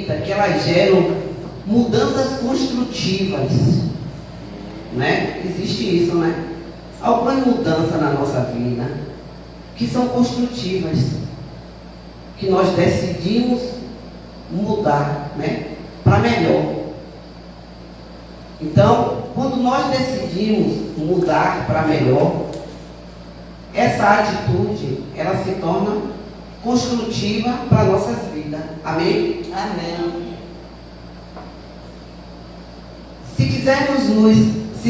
que elas geram mudanças construtivas, né? Existe isso, né? Algumas mudanças na nossa vida que são construtivas, que nós decidimos mudar, né? Para melhor. Então, quando nós decidimos mudar para melhor, essa atitude, ela se torna construtiva para nossas vidas. Amém? Amém. Se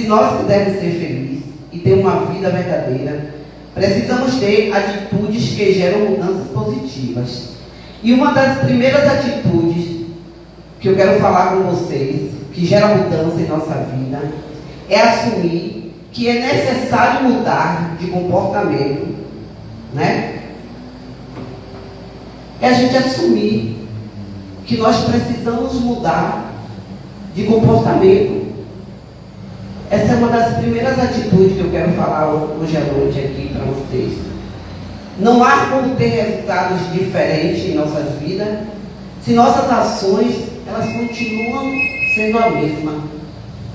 nós quisermos ser felizes e ter uma vida verdadeira, precisamos ter atitudes que geram mudanças positivas. E uma das primeiras atitudes que eu quero falar com vocês, que gera mudança em nossa vida, é assumir que é necessário mudar de comportamento, né? É a gente assumir que nós precisamos mudar de comportamento. Essa é uma das primeiras atitudes que eu quero falar hoje à noite aqui para vocês. Não há como ter resultados diferentes em nossas vidas se nossas ações, elas continuam sendo a mesma.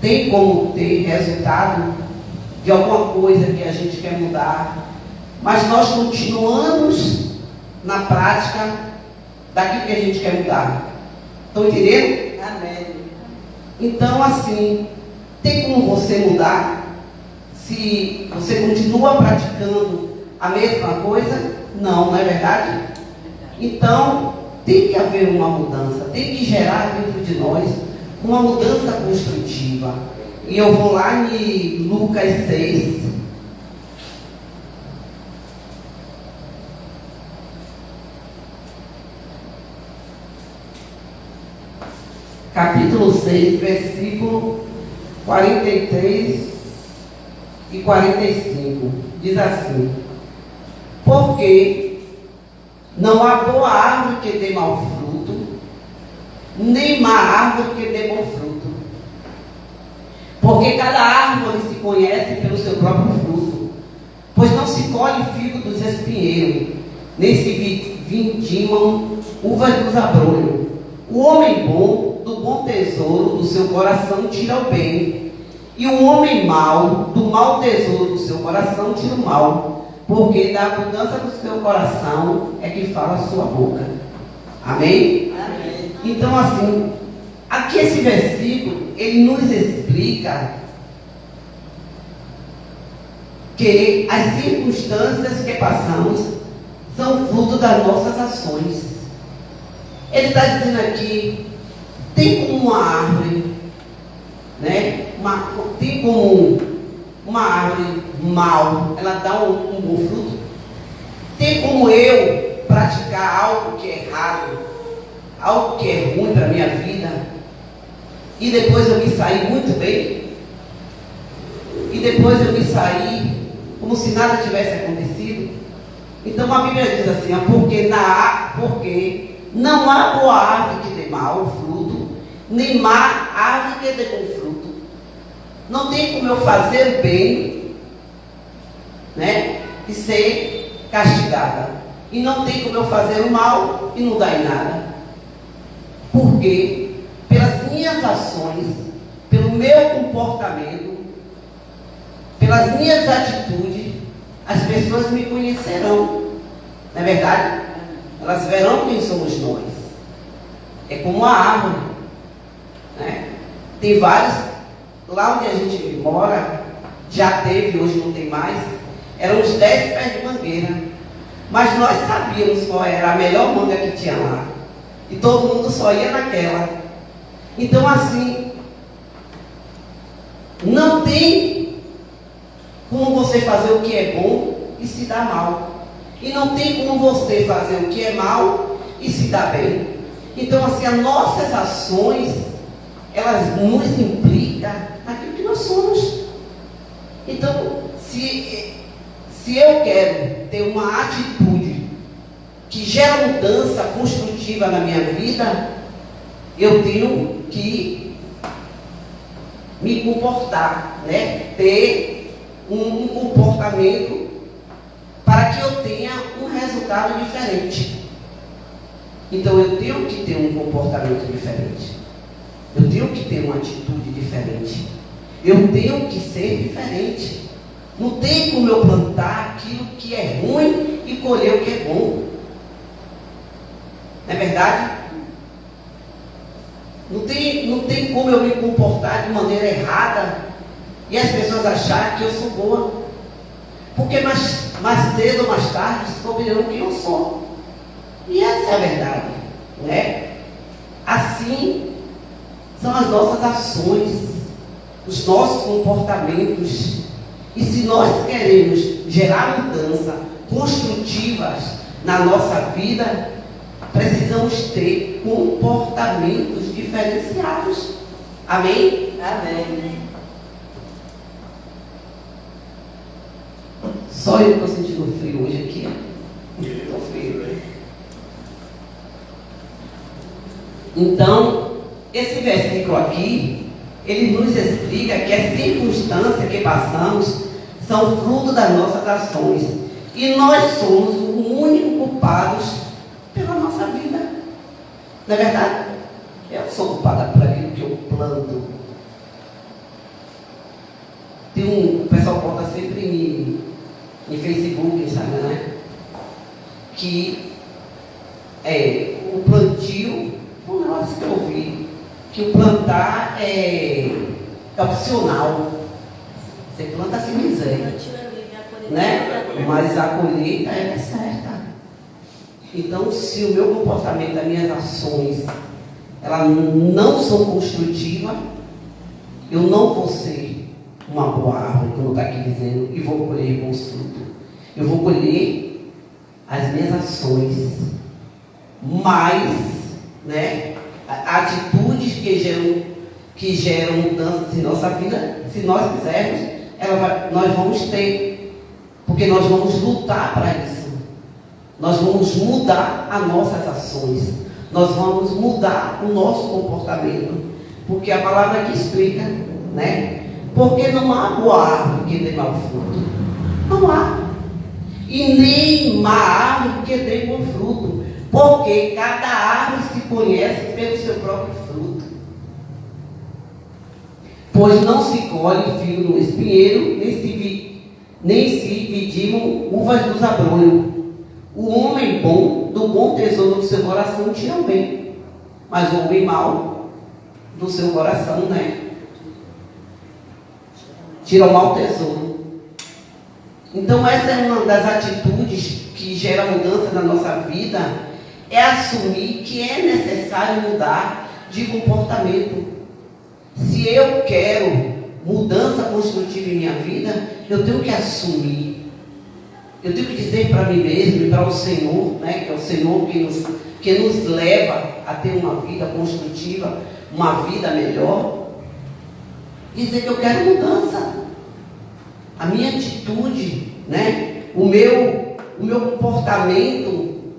Tem como ter resultado de alguma coisa que a gente quer mudar, mas nós continuamos na prática daquilo que a gente quer mudar. Estão entendendo? Amém. Então, assim, tem como você mudar se você continua praticando a mesma coisa? Não, não é verdade? Então, tem que haver uma mudança, tem que gerar dentro de nós uma mudança construtiva. E eu vou lá em Lucas 6. Capítulo 6, versículo 43 e 45. Diz assim: porque não há boa árvore que dê mau fruto, nem má árvore que dê bom fruto. Porque cada árvore se conhece pelo seu próprio fruto. Pois não se colhe figo dos espinheiros, nem se vindimam uvas dos abrolhos. O homem bom, do bom tesouro do seu coração, tira o bem. E o homem mau, do mau tesouro do seu coração, tira o mal. Porque da abundância do seu coração é que fala a sua boca. Amém? Amém. Então, assim, aqui esse versículo, ele nos explica que as circunstâncias que passamos são fruto das nossas ações. Ele está dizendo aqui, tem como uma árvore, né? Tem como uma árvore mal, ela dá um bom fruto? Tem como eu praticar algo que é errado, algo que é ruim para a minha vida, e depois eu me sair muito bem? E depois eu me sair como se nada tivesse acontecido? Então a Bíblia diz assim, porque não há boa árvore que dê mau fruto, nem má árvore que dê bom fruto. Não tem como eu fazer o bem, né, e ser castigada. E não tem como eu fazer o mal e não dar em nada. Porque pelas minhas ações, pelo meu comportamento, pelas minhas atitudes, as pessoas me conhecerão. Não é verdade? Elas verão quem somos nós. É como a árvore, né? Tem vários, lá onde a gente mora, já teve, hoje não tem mais, eram uns 10 pés de mangueira. Mas nós sabíamos qual era a melhor manga que tinha lá. E todo mundo só ia naquela. Então, assim, não tem como você fazer o que é bom e se dar mal. E não tem como você fazer o que é mal e se dar bem. Então, assim, as nossas ações, elas nos implicam naquilo que nós somos. Então, se eu quero ter uma atitude que gera mudança construtiva na minha vida, eu tenho que me comportar, né? Ter um comportamento para que eu tenha um resultado diferente. Então eu tenho que ter um comportamento diferente. Eu tenho que ter uma atitude diferente. Eu tenho que ser diferente. Não tem como eu plantar aquilo que é ruim e colher o que é bom. Não é verdade? Não tem como eu me comportar de maneira errada e as pessoas acharem que eu sou boa. Porque mais cedo ou mais tarde descobrirão quem eu sou. E essa é a verdade, né? Assim são as nossas ações, os nossos comportamentos. E se nós queremos gerar mudança construtivas na nossa vida, precisamos ter comportamentos diferenciados. Amém? Amém. Só eu estou sentindo frio hoje aqui. Estou frio. Então, esse versículo aqui, ele nos explica que as circunstâncias que passamos são fruto das nossas ações. E nós somos o único culpados pela nossa vida. Não é verdade? Eu sou culpada por aquilo que eu planto. O pessoal bota sempre em Facebook, sabe, né? Que o plantio, um negócio que eu ouvi, que o plantar é opcional. Você planta sem miséria, né? Mas a colheita é certa. Então, se o meu comportamento, as minhas ações, elas não são construtivas, eu não vou ser uma boa árvore, como está aqui dizendo, e vou colher bons frutos. Eu vou colher as minhas ações, mas, né, atitudes que geram mudanças em nossa vida, se nós quisermos, nós vamos ter, porque nós vamos lutar para isso. Nós vamos mudar as nossas ações, nós vamos mudar o nosso comportamento, porque a palavra aqui explica, né? Porque não há boa árvore que dê mau fruto. Não há. E nem má árvore que dê bom fruto. Porque cada árvore se conhece pelo seu próprio fruto. Pois não se colhe fio no espinheiro, nem se vidimam uvas dos abrolhos. O homem bom, do bom tesouro do seu coração, tira o bem. Mas o homem mau, do seu coração, né? Tira o mau tesouro. Então essa é uma das atitudes que gera mudança na nossa vida, é assumir que é necessário mudar de comportamento. Se eu quero mudança construtiva em minha vida, eu tenho que assumir. Eu tenho que dizer para mim mesmo e para o Senhor, né, que é o Senhor que nos leva a ter uma vida construtiva, uma vida melhor. Dizer que eu quero mudança. A minha atitude, né? O meu comportamento,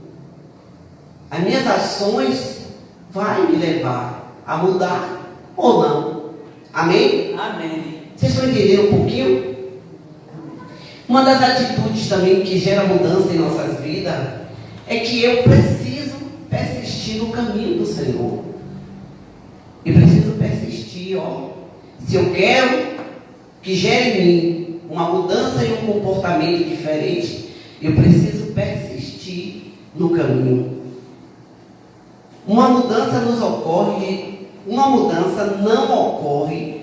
as minhas ações vai me levar a mudar ou não. Amém? Amém. Vocês estão entendendo um pouquinho? Uma das atitudes também que gera mudança em nossas vidas é que eu preciso persistir no caminho do Senhor. Eu preciso persistir, ó. Se eu quero que gere em mim uma mudança e um comportamento diferente, eu preciso persistir no caminho. Uma mudança não ocorre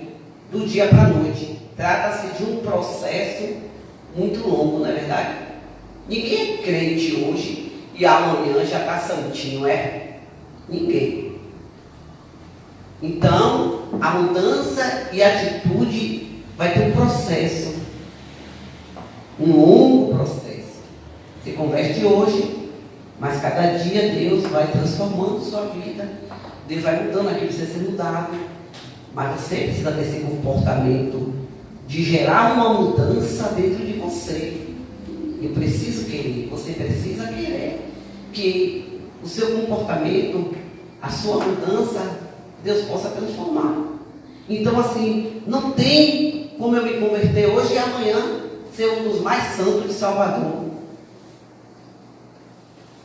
do dia para a noite. Trata-se de um processo muito longo, não é verdade? Ninguém é crente hoje e amanhã já está santinho, é? Ninguém. Então, a mudança e a atitude vai ter um processo. Um longo processo. Você converte hoje, mas cada dia Deus vai transformando sua vida. Deus vai mudando aquilo que precisa ser mudado. Mas você precisa ter esse comportamento de gerar uma mudança dentro de você. Eu preciso querer, você precisa querer que o seu comportamento, a sua mudança, Deus possa transformar. Então assim, não tem como eu me converter hoje e amanhã ser um dos mais santos de Salvador.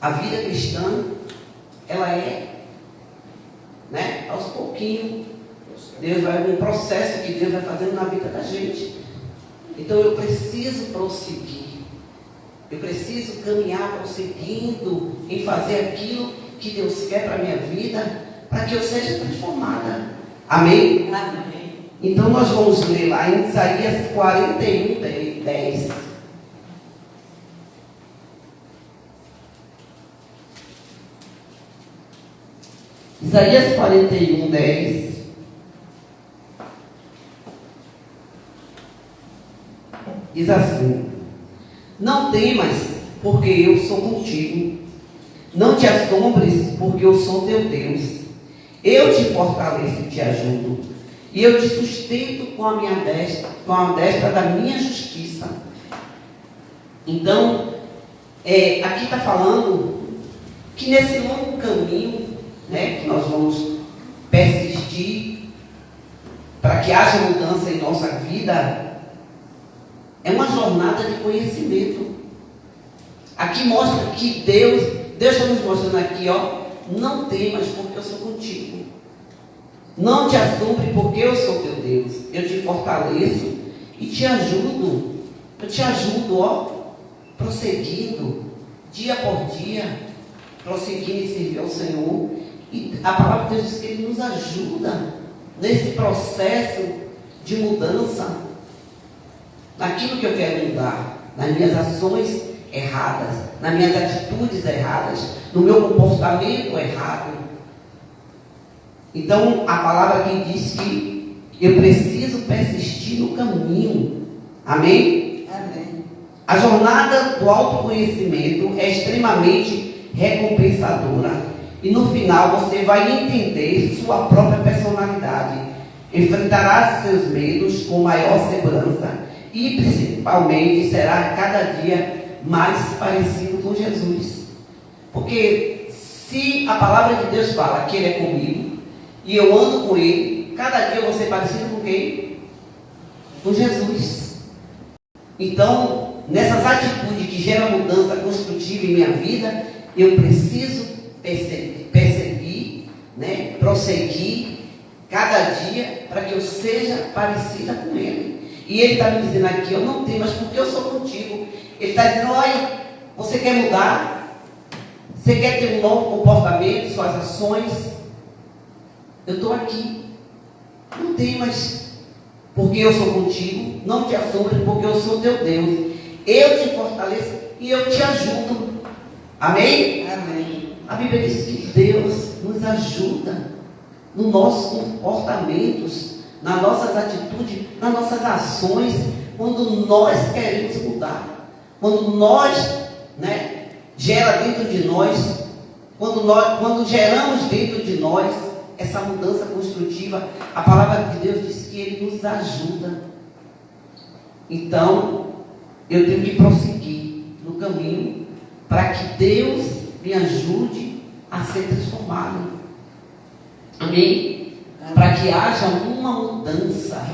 A vida cristã ela é, né? Aos pouquinhos, Deus vai, um processo que Deus vai fazendo na vida da gente. Então eu preciso prosseguir. Eu preciso caminhar prosseguindo em fazer aquilo que Deus quer para a minha vida, para que eu seja transformada. Amém? Amém. Então nós vamos ler lá em Isaías 41, 10. Isaías 41, 10. Diz assim: não temas, porque eu sou contigo. Não te assombres, porque eu sou teu Deus. Eu te fortaleço e te ajudo. E eu te sustento com a destra da minha justiça. Então, aqui está falando que nesse longo caminho, né, que nós vamos persistir para que haja mudança em nossa vida, é uma jornada de conhecimento. Aqui mostra que Deus está nos mostrando aqui, ó, não temas porque eu sou contigo. Não te assombre porque eu sou teu Deus. Eu te fortaleço e te ajudo. Eu te ajudo, ó, prosseguindo, dia por dia, prosseguindo e servir ao Senhor. E a palavra de Deus diz que Ele nos ajuda nesse processo de mudança, naquilo que eu quero mudar, nas minhas ações erradas, nas minhas atitudes erradas, no meu comportamento errado. Então, a palavra aqui diz que eu preciso persistir no caminho. Amém? Amém. A jornada do autoconhecimento é extremamente recompensadora. E no final você vai entender sua própria personalidade. Enfrentará seus medos com maior segurança. E principalmente será cada dia mais parecido com Jesus. Porque se a palavra de Deus fala que Ele é comigo, e eu ando com Ele, cada dia eu vou ser parecido com quem? Com Jesus. Então, nessas atitudes que geram mudança construtiva em minha vida, eu preciso perseguir, né, prosseguir cada dia para que eu seja parecida com Ele. E Ele está me dizendo aqui, eu não tenho, mas porque eu sou contigo. Ele está dizendo, olha, você quer mudar? Você quer ter um novo comportamento, suas ações? Eu estou aqui. Não tem, mas porque eu sou contigo. Não te assombres, porque eu sou teu Deus. Eu te fortaleço e eu te ajudo. Amém? Amém. A Bíblia diz que Deus nos ajuda nos nossos comportamentos, nas nossas atitudes, nas nossas ações, quando nós queremos mudar, quando nós, né, gera dentro de nós, quando geramos dentro de nós essa mudança construtiva, a palavra de Deus diz que Ele nos ajuda. Então, eu tenho que prosseguir no caminho para que Deus me ajude a ser transformado. Amém? Para que haja uma mudança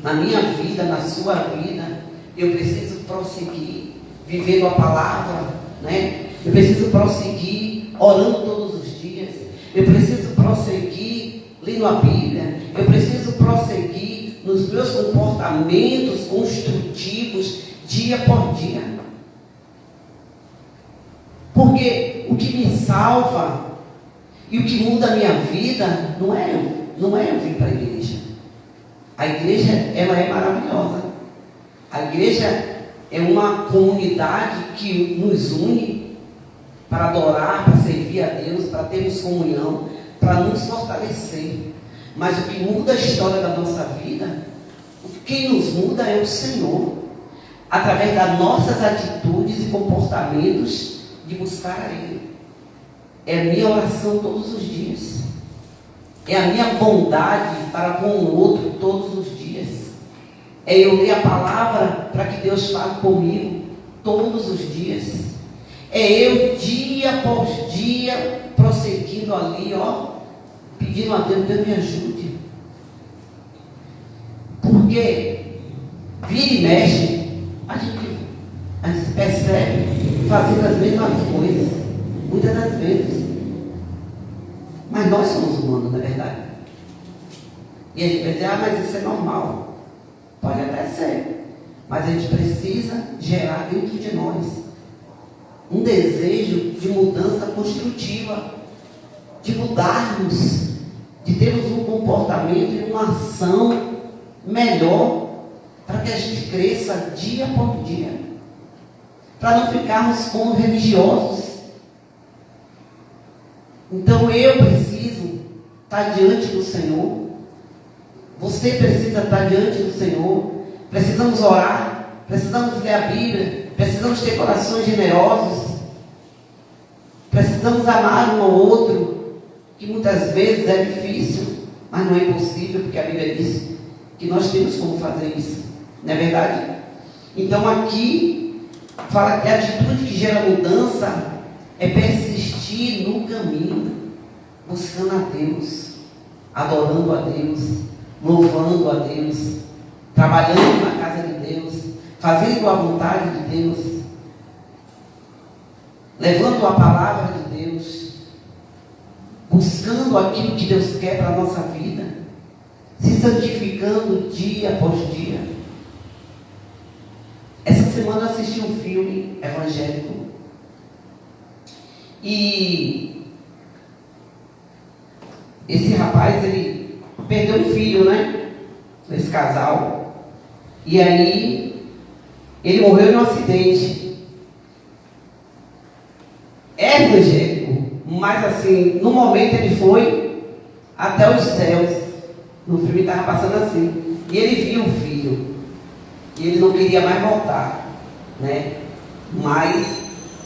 na minha vida, na sua vida, eu preciso prosseguir vivendo a palavra, né? Eu preciso prosseguir orando todos os dias. Eu preciso prosseguir lendo a Bíblia. Eu preciso prosseguir nos meus comportamentos construtivos dia por dia. Porque o que me salva e o que muda a minha vida não é eu vir para a igreja. A igreja, ela é maravilhosa. A igreja é uma comunidade que nos une para adorar, para servir a Deus, para termos comunhão, para nos fortalecer. Mas o que muda a história da nossa vida, quem nos muda é o Senhor, através das nossas atitudes e comportamentos de buscar a Ele. É a minha oração todos os dias. É a minha bondade para com o outro todos os dias. É eu ler a palavra para que Deus fale comigo todos os dias. É eu dia após dia prosseguindo ali, ó, pedindo a Deus, Deus me ajude. Porque vira e mexe, a gente percebe fazendo as mesmas coisas. Muitas das vezes nós somos humanos, não é verdade? E a gente vai dizer, mas isso é normal. Pode até ser. Mas a gente precisa gerar dentro de nós um desejo de mudança construtiva, de mudarmos, de termos um comportamento e uma ação melhor, para que a gente cresça dia por dia, para não ficarmos como religiosos. Então eu preciso estar diante do Senhor, você precisa estar diante do Senhor, precisamos orar, precisamos ler a Bíblia, precisamos ter corações generosos, precisamos amar um ao outro, que muitas vezes é difícil, mas não é impossível, porque a Bíblia diz que nós temos como fazer isso, não é verdade? Então aqui fala que a atitude que gera mudança é persistir no caminho, buscando a Deus, adorando a Deus, louvando a Deus, trabalhando na casa de Deus, fazendo a vontade de Deus, levando a palavra de Deus, buscando aquilo que Deus quer para a nossa vida, se santificando dia após dia. Essa semana eu assisti um filme evangélico e esse rapaz, ele perdeu um filho, né? Esse casal. E aí ele morreu em um acidente. É evangélico, mas assim, no momento ele foi até os céus. No filme estava passando assim. E ele viu o filho. E ele não queria mais voltar, né? Mas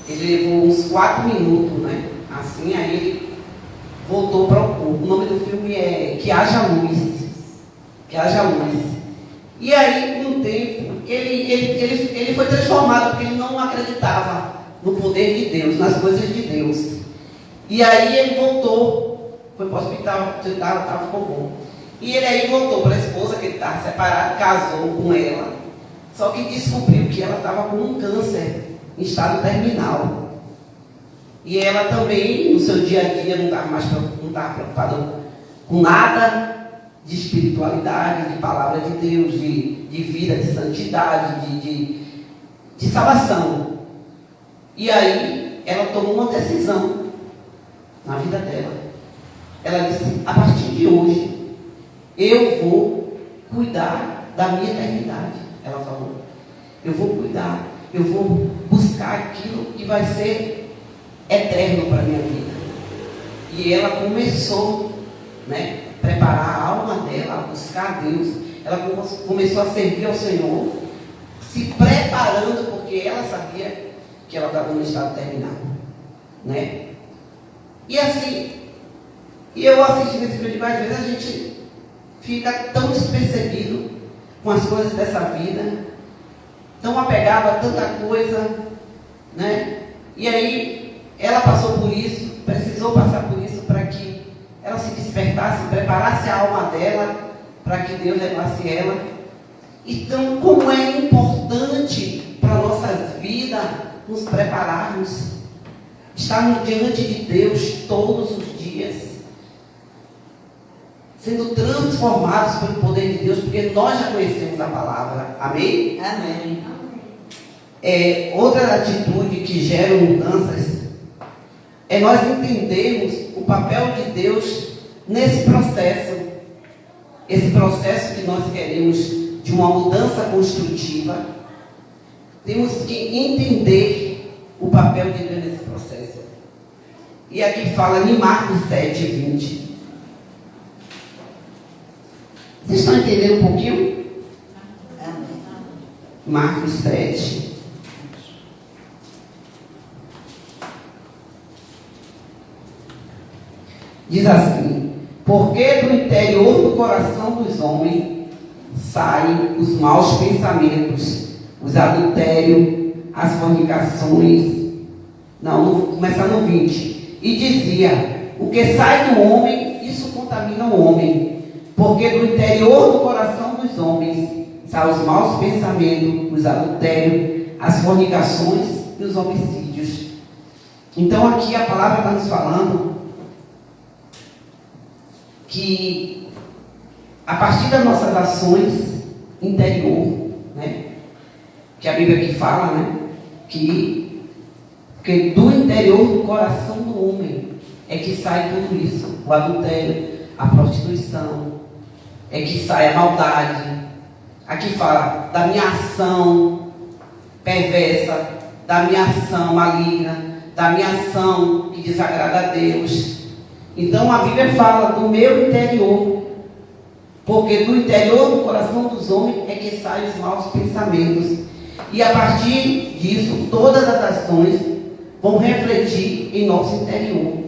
ele levou uns 4 minutos, né? Assim, aí ele voltou para o corpo. O nome do filme é Que Haja Luz. Que Haja Luz. E aí, com o tempo, ele foi transformado, porque ele não acreditava no poder de Deus, nas coisas de Deus. E aí ele voltou, foi para o hospital, ficou bom. E ele aí voltou para a esposa, que ele estava separado, casou com ela. Só que descobriu que ela estava com um câncer em estado terminal. E ela também, no seu dia a dia, não estava preocupada com nada de espiritualidade, de palavra de Deus, de vida, de santidade, de salvação. E aí, ela tomou uma decisão na vida dela. Ela disse, a partir de hoje, eu vou cuidar da minha eternidade. Ela falou, eu vou cuidar, eu vou buscar aquilo que vai ser eterno para a minha vida. E ela começou, né, a preparar a alma dela, a buscar a Deus. Ela começou a servir ao Senhor, se preparando, porque ela sabia que ela estava no estado terminal, né? E assim, eu assistindo esse vídeo mais vezes, a gente fica tão despercebido com as coisas dessa vida, tão apegado a tanta coisa, né? E aí, ela passou por isso, precisou passar por isso para que ela se despertasse, preparasse a alma dela, para que Deus levasse ela. Então, como é importante para a nossa vida nos prepararmos, estarmos diante de Deus todos os dias, sendo transformados pelo poder de Deus, porque nós já conhecemos a palavra. Amém? Amém. Outra atitude que gera mudanças é nós entendermos o papel de Deus nesse processo. Esse processo que nós queremos de uma mudança construtiva, temos que entender o papel de Deus nesse processo. E aqui fala em Marcos 7:20. Vocês estão entendendo um pouquinho? Marcos 7. Diz assim, porque do interior do coração dos homens saem os maus pensamentos, os adultérios, as fornicações. Não, começa no 20. E dizia, o que sai do homem, isso contamina o homem. Porque do interior do coração dos homens saem os maus pensamentos, os adultérios, as fornicações e os homicídios. Então aqui a palavra está nos falando que a partir das nossas ações interior, né? Que a Bíblia aqui fala, né? Que do interior do coração do homem é que sai tudo isso. O adultério, a prostituição, é que sai a maldade. Aqui fala da minha ação perversa, da minha ação maligna, da minha ação que desagrada a Deus. Então a Bíblia fala do meu interior, porque do interior do coração dos homens é que saem os maus pensamentos. E a partir disso, todas as ações vão refletir em nosso interior.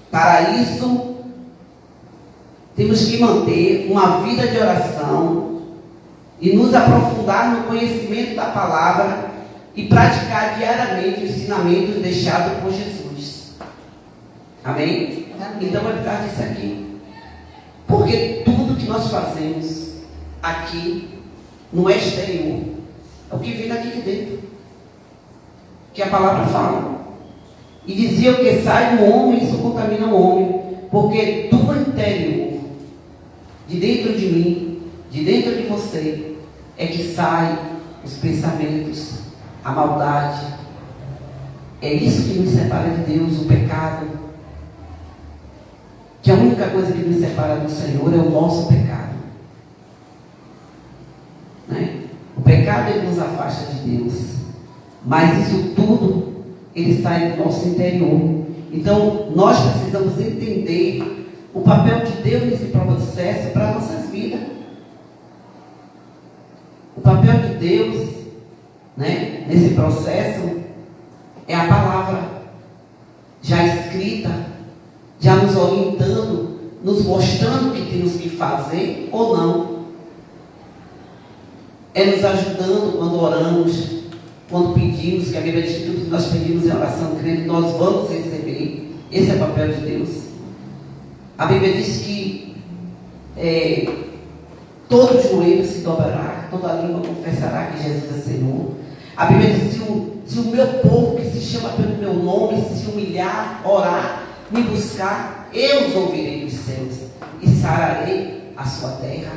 Para isso, temos que manter uma vida de oração e nos aprofundar no conhecimento da palavra e praticar diariamente os ensinamentos deixados por Jesus. Amém? Então é por causa disso aqui. Porque tudo que nós fazemos aqui no exterior é o que vem daqui de dentro. Que a palavra fala. E dizia que sai do homem, isso contamina o homem. Porque do interior, de dentro de mim, de dentro de você, é que saem os pensamentos, a maldade. É isso que nos separa de Deus, o pecado. Que a única coisa que nos separa do Senhor é o nosso pecado. Né? O pecado ele nos afasta de Deus. Mas isso tudo, ele sai do nosso interior. Então, nós precisamos entender o papel de Deus nesse processo para as nossas vidas. O papel de Deus, né, nesse processo é a palavra já escrita, já nos orientando, nos mostrando o que temos que fazer ou não. É nos ajudando quando oramos, quando pedimos, que a Bíblia diz que tudo que nós pedimos em oração, crendo que nós vamos receber. Esse é o papel de Deus. A Bíblia diz que todo joelho se dobrará, toda língua confessará que Jesus é Senhor. A Bíblia diz que se o meu povo que se chama pelo meu nome se humilhar, orar, me buscar, eu os ouvirei dos céus e sararei a sua terra.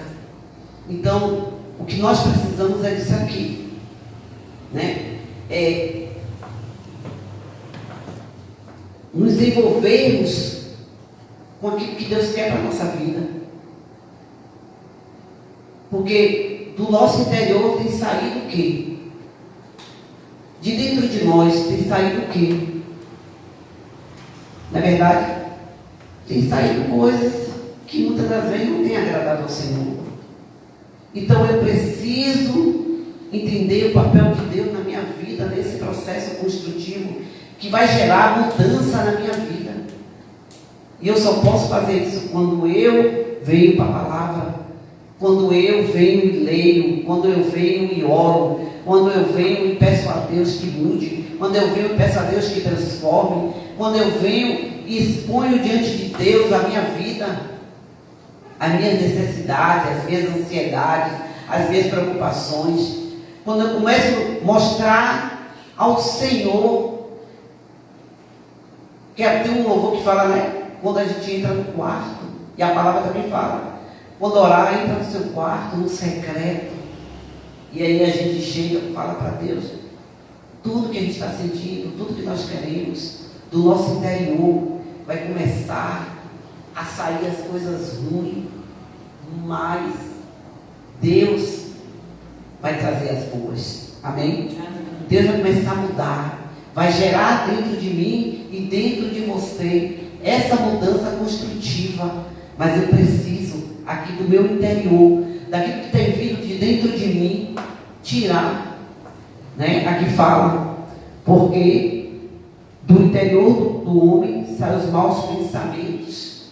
Então, o que nós precisamos é disso aqui, né? Nos envolvermos com aquilo que Deus quer para a nossa vida. Porque do nosso interior tem saído o quê? De dentro de nós tem saído o quê? Na verdade, tem saído coisas que muitas das vezes não têm agradado ao Senhor. Então eu preciso entender o papel de Deus na minha vida, nesse processo construtivo, que vai gerar mudança na minha vida. E eu só posso fazer isso quando eu venho para a palavra, quando eu venho e leio, quando eu venho e oro, quando eu venho e peço a Deus que mude, quando eu venho e peço a Deus que transforme, quando eu venho e exponho diante de Deus a minha vida, as minhas necessidades, as minhas ansiedades, as minhas preocupações. Quando eu começo a mostrar ao Senhor, que tem um louvor que fala, né? Quando a gente entra no quarto, e a palavra também fala, quando orar, entra no seu quarto, no secreto, e aí a gente chega e fala para Deus tudo que a gente está sentindo, tudo que nós queremos, do nosso interior, vai começar a sair as coisas ruins, mas Deus vai trazer as boas. Amém? Deus vai começar a mudar, vai gerar dentro de mim e dentro de você essa mudança construtiva. Mas eu preciso aqui do meu interior, daquilo que tem vindo de dentro de mim, tirar, né? Aqui fala, porque do interior do homem saem os maus pensamentos.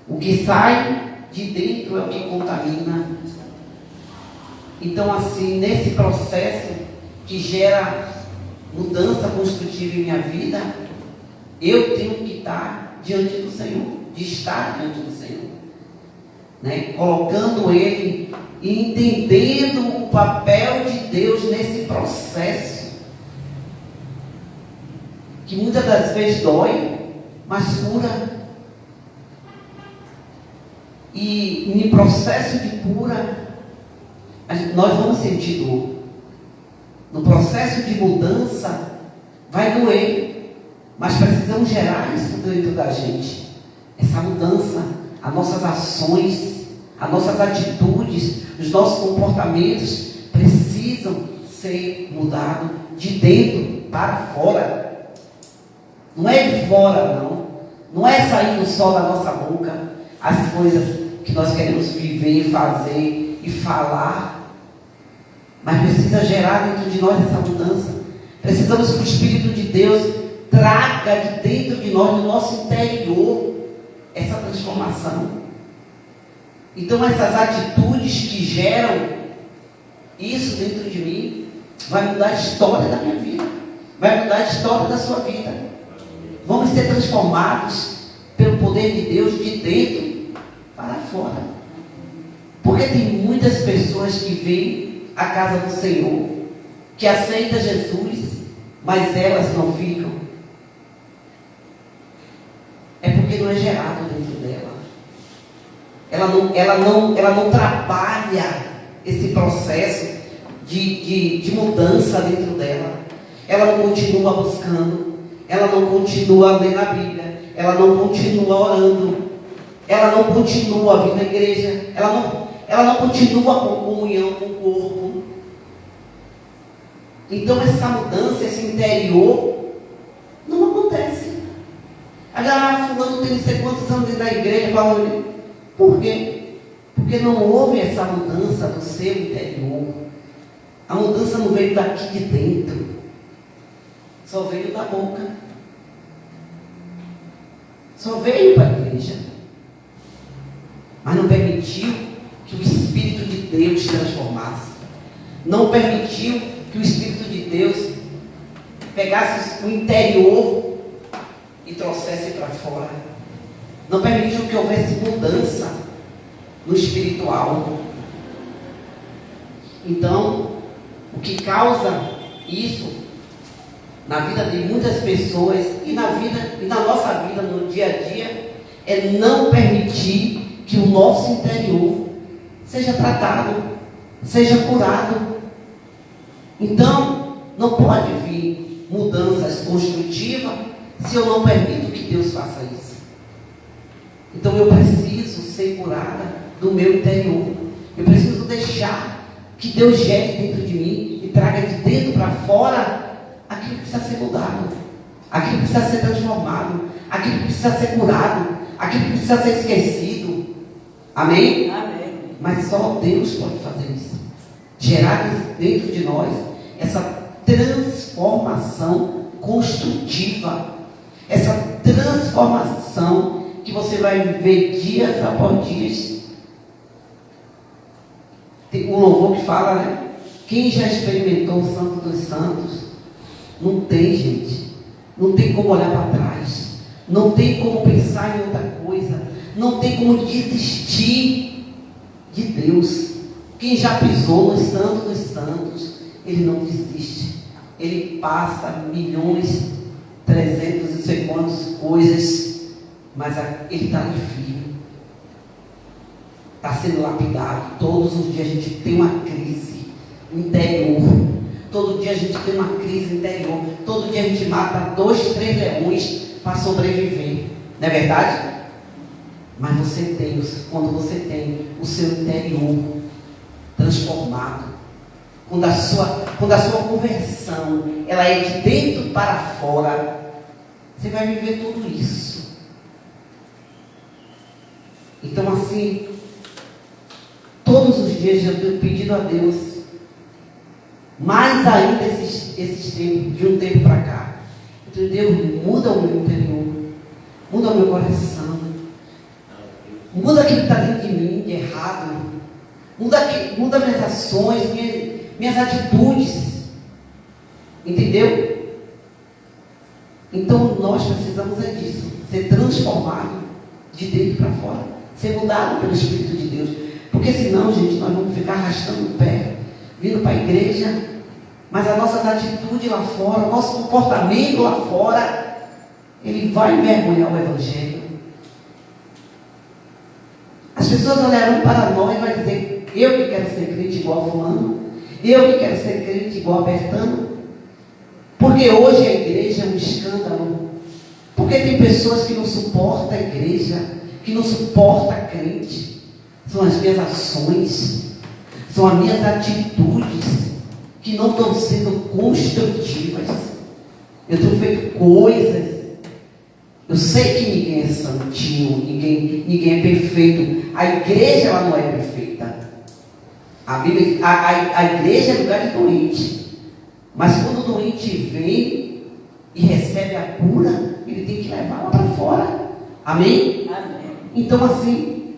O que sai de dentro é o que contamina. Então, assim, nesse processo que gera mudança construtiva em minha vida, eu tenho que estar diante do Senhor, de estar diante do Senhor, né? Colocando Ele e entendendo o papel de Deus nesse processo, que muitas das vezes dói, mas cura. E em processo de cura, nós vamos sentir dor. No processo de mudança, vai doer. Mas precisamos gerar isso dentro da gente. Essa mudança, as nossas ações, as nossas atitudes, os nossos comportamentos precisam ser mudados de dentro para fora. Não é de fora, não. Não é saindo só da nossa boca as coisas que nós queremos viver, fazer e falar. Mas precisa gerar dentro de nós essa mudança. Precisamos que o Espírito de Deus traga de dentro de nós, do nosso interior, essa transformação. Então essas atitudes que geram isso dentro de mim, vai mudar a história da minha vida, vai mudar a história da sua vida. Vamos ser transformados pelo poder de Deus de dentro para fora. Porque tem muitas pessoas que vêm à casa do Senhor, que aceitam Jesus, mas elas não ficam. É porque não é gerado dentro dela. Ela não trabalha esse processo de mudança dentro dela. Ela não continua buscando. Ela não continua lendo a Bíblia. Ela não continua orando. Ela não continua vindo à igreja. Ela não continua com comunhão com o corpo. Então essa mudança, esse interior, não acontece. Agora, fulano tem não sei quantos anos dentro da igreja, falando, por quê? Porque não houve essa mudança do seu interior. A mudança não veio daqui de dentro, só veio da boca. Só veio para a igreja, mas não permitiu que o Espírito de Deus transformasse. Não permitiu que o Espírito de Deus pegasse o interior e trouxesse para fora. Não permitiu que houvesse mudança no espiritual. Então, o que causa isso na vida de muitas pessoas e na nossa vida no dia a dia é não permitir que o nosso interior seja tratado, seja curado. Então, não pode vir mudanças construtivas se eu não permito que Deus faça isso. Então eu preciso ser curada do meu interior. Eu preciso deixar que Deus gere dentro de mim e traga de dentro para fora aquilo que precisa ser mudado, aquilo que precisa ser transformado, aquilo que precisa ser curado, aquilo que precisa ser esquecido. Amém? Amém. Mas só Deus pode fazer isso. Gerar dentro de nós essa transformação construtiva. Essa transformação que você vai viver dias após dias. Tem um louvor que fala, né? Quem já experimentou o Santo dos Santos, não tem, gente. Não tem como olhar para trás. Não tem como pensar em outra coisa. Não tem como desistir de Deus. Quem já pisou no Santo dos Santos, ele não desiste. Ele passa milhões, 300 e sei quantas coisas, mas ele está ali firme. Está sendo lapidado. Todos os dias a gente tem uma crise interior. Todo dia a gente tem uma crise interior. Todo dia a gente mata 2, 3 leões para sobreviver. Não é verdade? Mas você tem, quando você tem o seu interior transformado, quando a sua conversão ela é de dentro para fora, você vai viver tudo isso. Então assim, todos os dias eu tenho pedido a Deus, mais ainda esses tempos, de um tempo para cá, eu tenho, Deus, muda o meu interior, muda o meu coração, muda aquilo que está dentro de mim, de errado, muda minhas ações, minhas atitudes, entendeu? Então nós precisamos disso, ser transformado de dentro para fora, ser mudado pelo Espírito de Deus, porque senão, gente, nós vamos ficar arrastando o pé, vindo para a igreja, mas as nossas atitudes lá fora, o nosso comportamento lá fora, ele vai envergonhar o Evangelho. As pessoas pessoas olharão para nós e vão dizer: eu que quero ser crente igual a fulano, eu que quero ser crente igual a Bertano. Porque hoje a igreja é um escândalo. Porque tem pessoas que não suportam a igreja, que não suportam a crente. São as minhas ações, são as minhas atitudes que não estão sendo construtivas. Eu tenho feito coisas. Eu sei que ninguém é santinho, ninguém é perfeito. A igreja ela não é perfeita. A igreja é lugar de doente. Mas quando o doente vem e recebe a cura, ele tem que levá-la para fora. Amém? Amém? Então assim,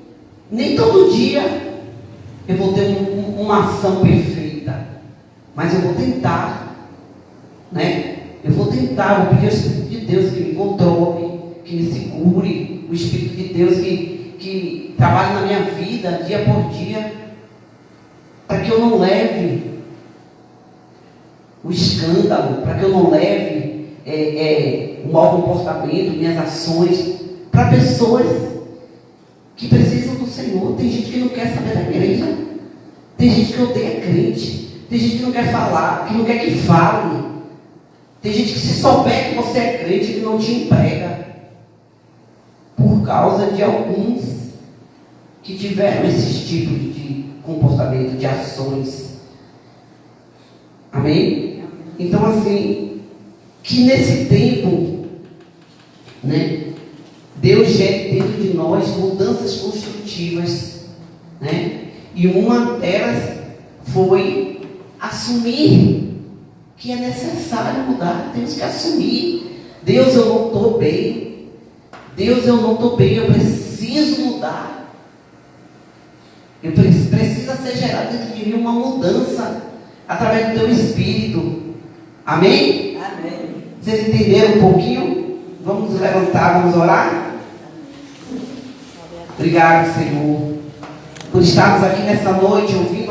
nem todo dia eu vou ter uma ação perfeita. Mas eu vou tentar. Né? Eu vou tentar, vou pedir ao Espírito de Deus que me controle, que me segure, o Espírito de Deus que trabalhe na minha vida, dia por dia, para que eu não leve o escândalo, para que eu não leve o mau comportamento, minhas ações, para pessoas que precisam do Senhor. Tem gente que não quer saber da igreja, tem gente que odeia crente, tem gente que não quer falar, que não quer que fale, tem gente que se souber que você é crente, ele não te emprega, por causa de alguns que tiveram esses tipos de comportamento, de ações. Amém? Então assim, que nesse tempo, né, Deus gere dentro de nós mudanças construtivas, né? E uma delas foi assumir que é necessário mudar. Temos que assumir: Deus, eu não estou bem. Deus, eu não estou bem, eu preciso mudar. Precisa ser gerada dentro de mim uma mudança através do teu Espírito. Amém? Amém. Vocês entenderam um pouquinho? Vamos nos levantar, vamos orar? Obrigado, Senhor, por estarmos aqui nessa noite ouvindo